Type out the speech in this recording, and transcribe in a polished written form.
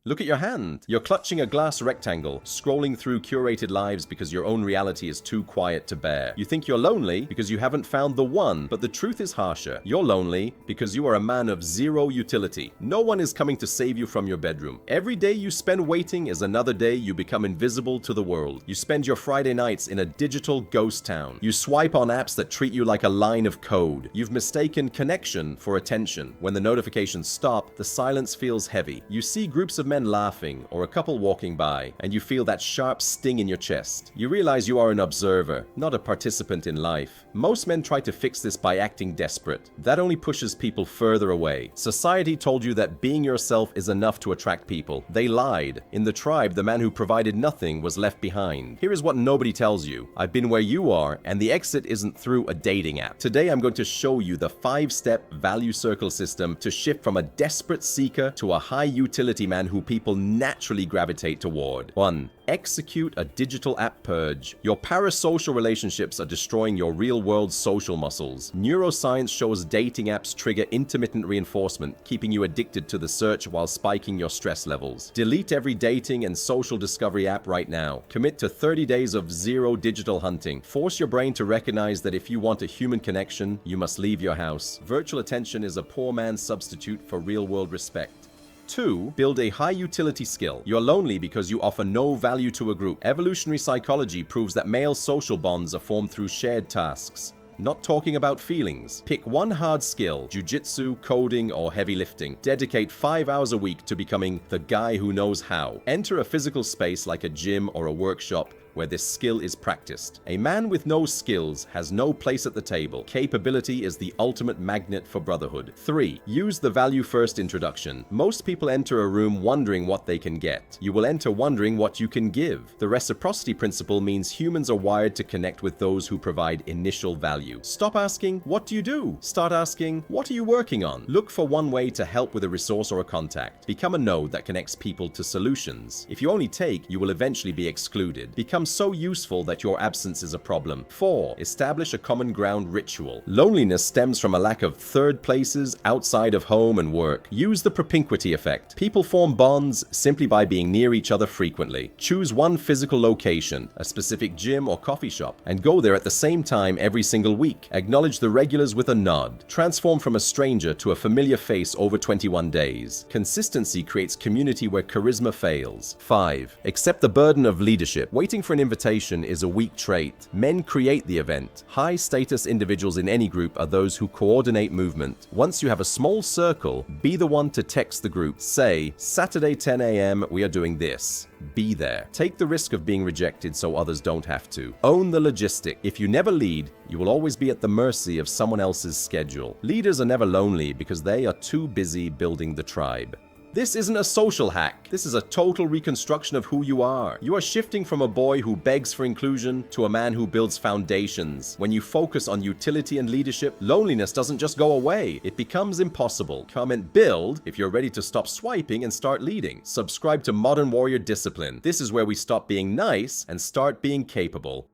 Look at your hand. You're clutching a glass rectangle, scrolling through curated lives because your own reality is too quiet to bear. You think you're lonely because you haven't found the one, but the truth is harsher. You're lonely because you are a man of zero utility. No one is coming to save you from your bedroom. Every day you spend waiting is another day you become invisible to the world. You spend your Friday nights in a digital ghost town. You swipe on apps that treat you like a line of code. You've mistaken connection for attention. When the notifications stop, the silence feels heavy. You see groups of men laughing or a couple walking by, and you feel that sharp sting in your chest. You realize you are an observer, not a participant in life. Most men try to fix this by acting desperate. That only pushes people further away. Society told you that being yourself is enough to attract people. They lied. In the tribe, the man who provided nothing was left behind. Here is what nobody tells you. I've been where you are, and the exit isn't through a dating app. Today, I'm going to show you the 5-step value circle system to shift from a desperate seeker to a high utility man who people naturally gravitate toward. 1. Execute a digital app purge. Your parasocial relationships are destroying your real-world social muscles. Neuroscience shows dating apps trigger intermittent reinforcement, keeping you addicted to the search while spiking your stress levels. Delete every dating and social discovery app right now. Commit to 30 days of zero digital hunting. Force your brain to recognize that if you want a human connection, you must leave your house. Virtual attention is a poor man's substitute for real-world respect. 2. Build a high-utility skill. You're lonely because you offer no value to a group. Evolutionary psychology proves that male social bonds are formed through shared tasks, not talking about feelings. Pick one hard skill, jiu-jitsu, coding, or heavy lifting. Dedicate 5 hours a week to becoming the guy who knows how. Enter a physical space like a gym or a workshop where this skill is practiced. A man with no skills has no place at the table. Capability is the ultimate magnet for brotherhood. 3. Use the value-first introduction. Most people enter a room wondering what they can get. You will enter wondering what you can give. The reciprocity principle means humans are wired to connect with those who provide initial value. Stop asking, "What do you do?" Start asking, "What are you working on?" Look for one way to help with a resource or a contact. Become a node that connects people to solutions. If you only take, you will eventually be excluded. Become so useful that your absence is a problem. 4. Establish a common ground ritual. Loneliness stems from a lack of third places outside of home and work. Use the Propinquity Effect. People form bonds simply by being near each other frequently. Choose one physical location, a specific gym or coffee shop, and go there at the same time every single week. Acknowledge the regulars with a nod. Transform from a stranger to a familiar face over 21 days. Consistency creates community where charisma fails. 5. Accept the burden of leadership. Waiting for an invitation is a weak trait. Men create the event. High-status individuals in any group are those who coordinate movement. Once you have a small circle, be the one to text the group. Say, "Saturday 10 a.m. we are doing this." Be there. Take the risk of being rejected so others don't have to. Own the logistic. If you never lead, you will always be at the mercy of someone else's schedule. Leaders are never lonely because they are too busy building the tribe. This isn't a social hack. This is a total reconstruction of who you are. You are shifting from a boy who begs for inclusion to a man who builds foundations. When you focus on utility and leadership, loneliness doesn't just go away. It becomes impossible. Comment build if you're ready to stop swiping and start leading. Subscribe to Modern Warrior Discipline. This is where we stop being nice and start being capable.